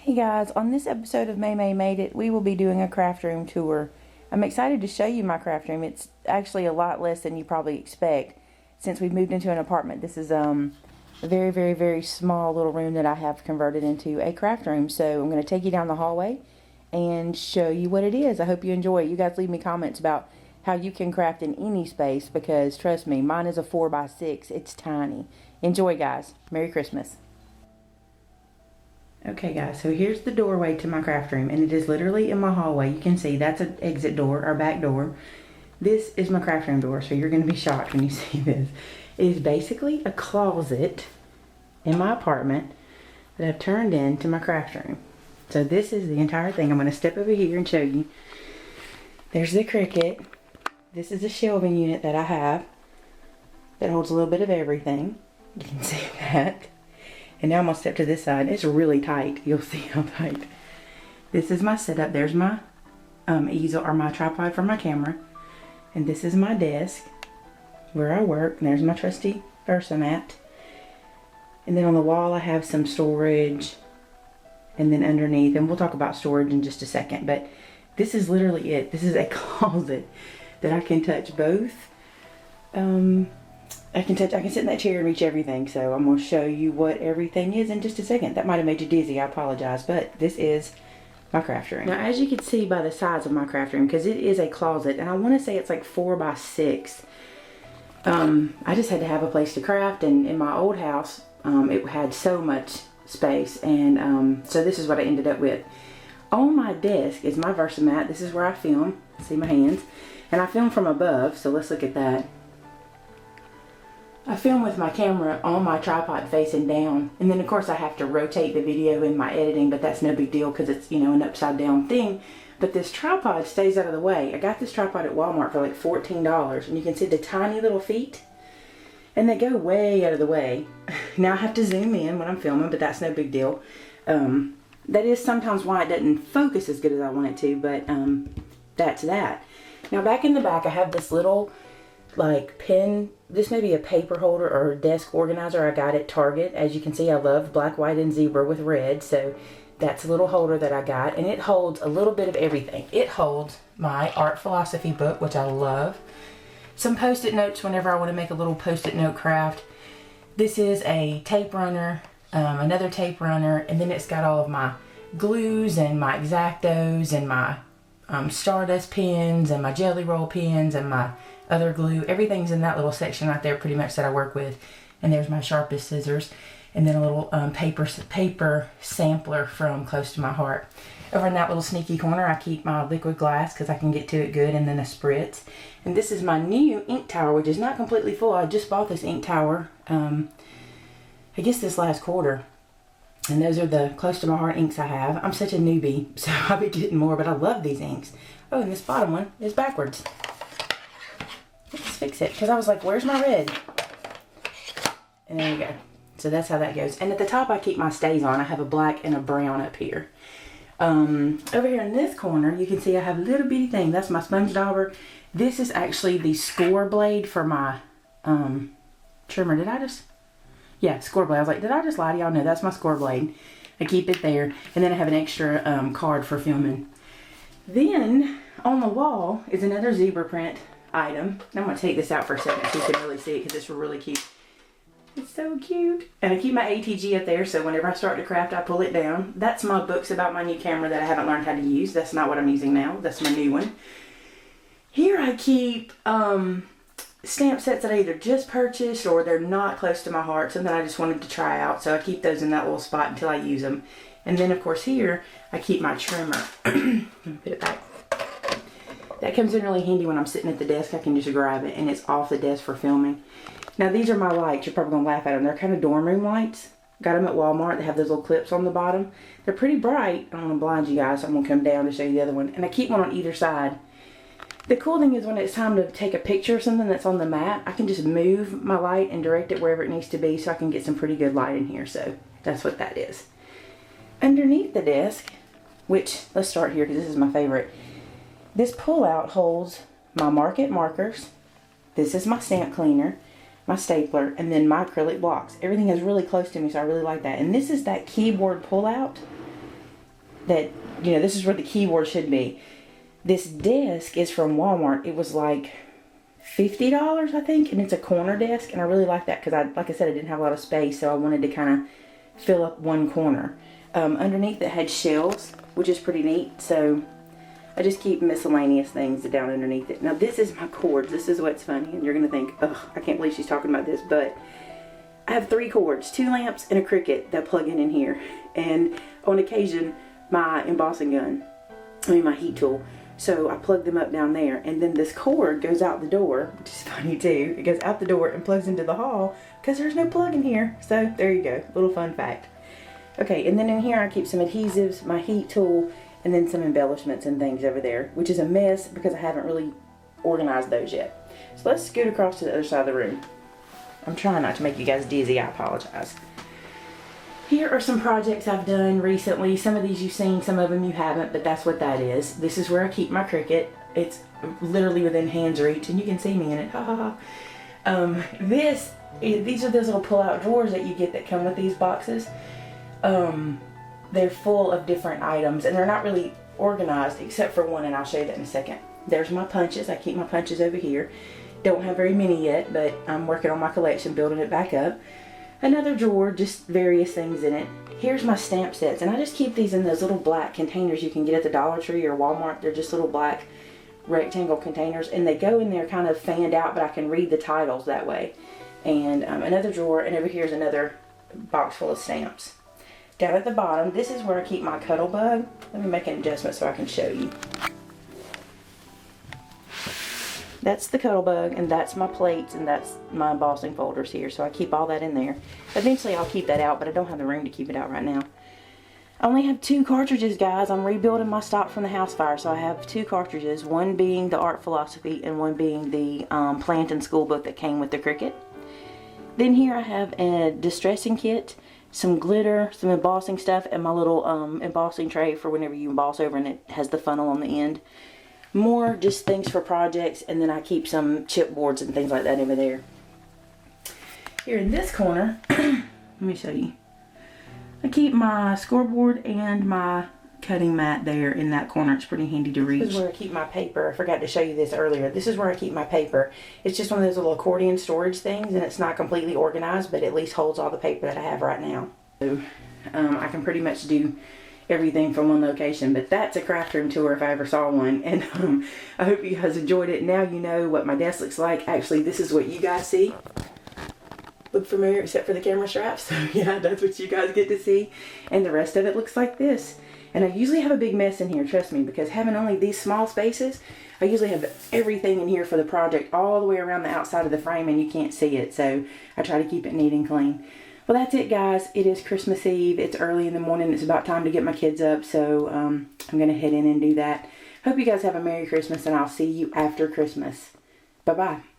Hey guys, on this episode of Maymay Made It, we will be doing a craft room tour. I'm excited to show you my craft room. It's actually a lot less than you probably expect since we've moved into an apartment. This is a very, very, very small little room that I have converted into a craft room. So I'm going to take you down the hallway and show you what it is. I hope you enjoy it. You guys leave me comments about how you can craft in any space because trust me, mine is a 4x6. It's tiny. Enjoy guys. Merry Christmas. Okay guys, so here's the doorway to my craft room, and it is literally in my hallway. You can see that's an exit door, our back door. This is my craft room door, so you're going to be shocked when you see this. It is basically a closet in my apartment that I've turned into my craft room. So this is the entire thing. I'm going to step over here and show you. There's the Cricut. This is a shelving unit that I have that holds a little bit of everything. You can see that. And now I'm going to step to this side. It's really tight. You'll see how tight. This is my setup. There's my easel or my tripod for my camera. And this is my desk where I work. And there's my trusty Versa mat. And then on the wall I have some storage. And then underneath, and we'll talk about storage in just a second. But this is literally it. This is a closet that I can touch both. I can sit in that chair and reach everything. So I'm going to show you what everything is in just a second. That might have made you dizzy. I apologize. But this is my craft room. Now, as you can see by the size of my craft room, because it is a closet, and I want to say it's like 4x6. I just had to have a place to craft, and in my old house, it had so much space. And so this is what I ended up with. On my desk is my Versa mat. This is where I film. See my hands. And I film from above, so let's look at that. I film with my camera on my tripod facing down, and then of course I have to rotate the video in my editing, but that's no big deal because it's, you know, an upside down thing. But this tripod stays out of the way. I got this tripod at Walmart for like $14, and you can see the tiny little feet, and they go way out of the way. Now I have to zoom in when I'm filming, but that's no big deal. That is sometimes why it doesn't focus as good as I want it to, but that's that. Now back in the back I have this little like pen. This may be a paper holder or a desk organizer I got at Target. As you can see, I love black, white, and zebra with red. So that's a little holder that I got. And it holds a little bit of everything. It holds my art philosophy book, which I love. Some post-it notes whenever I want to make a little post-it note craft. This is a tape runner, another tape runner. And then it's got all of my glues and my X-Actos and my Stardust pens and my Jelly Roll pens and my other glue. Everything's in that little section right there pretty much that I work with. And there's my sharpest scissors, and then a little paper sampler from Close to My Heart. Over in that little sneaky corner I keep my liquid glass because I can get to it good, and then a spritz. And this is my new ink tower, which is not completely full. I just bought this ink tower I guess this last quarter. And those are the Close to My Heart inks I have. I'm such a newbie, so I'll be getting more, but I love these inks. Oh, and this bottom one is backwards. Let's fix it, because I was like, where's my red? And there you go. So that's how that goes. And at the top I keep my stays on. I have a black and a brown up here. Over here in this corner, you can see I have a little bitty thing. That's my sponge dauber. This is actually the score blade for my trimmer. Yeah, score blade. I was like, did I just lie to y'all? No, that's my score blade. I keep it there. And then I have an extra card for filming. Then on the wall is another zebra print item. I'm going to take this out for a second so you can really see it because it's really cute. It's so cute. And I keep my ATG up there, so whenever I start to craft I pull it down. That's my books about my new camera that I haven't learned how to use. That's not what I'm using now. That's my new one. Here I keep stamp sets that I either just purchased or they're not close to my heart, something I just wanted to try out. So I keep those in that little spot until I use them. And then of course here I keep my trimmer. Let me put it back. That comes in really handy when I'm sitting at the desk. I can just grab it and it's off the desk for filming. Now these are my lights. You're probably going to laugh at them. They're kind of dorm room lights. Got them at Walmart. They have those little clips on the bottom. They're pretty bright. I don't want to blind you guys, so I'm going to come down to show you the other one. And I keep one on either side. The cool thing is when it's time to take a picture of something that's on the mat, I can just move my light and direct it wherever it needs to be so I can get some pretty good light in here. So that's what that is. Underneath the desk, which, let's start here because this is my favorite. This pull-out holds my Market markers. This is my stamp cleaner, my stapler, and then my acrylic blocks. Everything is really close to me, so I really like that. And this is that keyboard pull-out. that, you know, this is where the keyboard should be. This desk is from Walmart. It was like $50, I think, and it's a corner desk, and I really like that because like I said, I didn't have a lot of space, so I wanted to kind of fill up one corner. Underneath it had shelves, which is pretty neat, so I just keep miscellaneous things down underneath it. Now this is my cords. This is what's funny, and you're gonna think, ugh, I can't believe she's talking about this, but I have 3 cords, 2 lamps, and a Cricut that plug in here, and on occasion my embossing gun, my heat tool. So I plug them up down there, and then this cord goes out the door, which is funny too. It goes out the door and plugs into the hall because there's no plug in here. So there you go, little fun fact. Okay, and then in here I keep some adhesives, my heat tool, and then some embellishments and things over there, which is a mess because I haven't really organized those yet. So let's scoot across to the other side of the room. I'm trying not to make you guys dizzy, I apologize. Here are some projects I've done recently. Some of these you've seen, some of them you haven't, but that's what that is. This is where I keep my Cricut. It's literally within hand's reach, and you can see me in it. Ha ha ha. These are those little pull-out drawers that you get that come with these boxes. They're full of different items, and they're not really organized except for one, and I'll show you that in a second. There's my punches. I keep my punches over here. Don't have very many yet, but I'm working on my collection, building it back up. Another drawer, just various things in it. Here's my stamp sets, and I just keep these in those little black containers you can get at the Dollar Tree or Walmart. They're just little black rectangle containers, and they go in there kind of fanned out, but I can read the titles that way. And another drawer, and over here is another box full of stamps. Down at the bottom, this is where I keep my Cuddle Bug. Let me make an adjustment so I can show you. That's the Cuddle Bug, and that's my plates, and that's my embossing folders here. So I keep all that in there. Eventually I'll keep that out, but I don't have the room to keep it out right now. I only have 2 cartridges, guys. I'm rebuilding my stock from the house fire, so I have 2 cartridges. One being the Art Philosophy, and one being the Plant and School book that came with the Cricut. Then here I have a distressing kit, some glitter, some embossing stuff, and my little embossing tray for whenever you emboss over, and it has the funnel on the end. More just things for projects, and then I keep some chipboards and things like that over there. Here in this corner, let me show you. I keep my scoreboard and my cutting mat there in that corner. It's pretty handy to reach. This is where I keep my paper. I forgot to show you this earlier. This is where I keep my paper. It's just one of those little accordion storage things, and it's not completely organized, but at least holds all the paper that I have right now. So I can pretty much do everything from one location, but that's a craft room tour if I ever saw one, and I hope you guys enjoyed it. Now you know what my desk looks like. Actually, this is what you guys see. Look familiar except for the camera straps, so yeah, that's what you guys get to see, and the rest of it looks like this. And I usually have a big mess in here, trust me, because having only these small spaces, I usually have everything in here for the project all the way around the outside of the frame, and you can't see it, so I try to keep it neat and clean. Well, that's it, guys. It is Christmas Eve. It's early in the morning. It's about time to get my kids up, so I'm going to head in and do that. Hope you guys have a Merry Christmas, and I'll see you after Christmas. Bye-bye.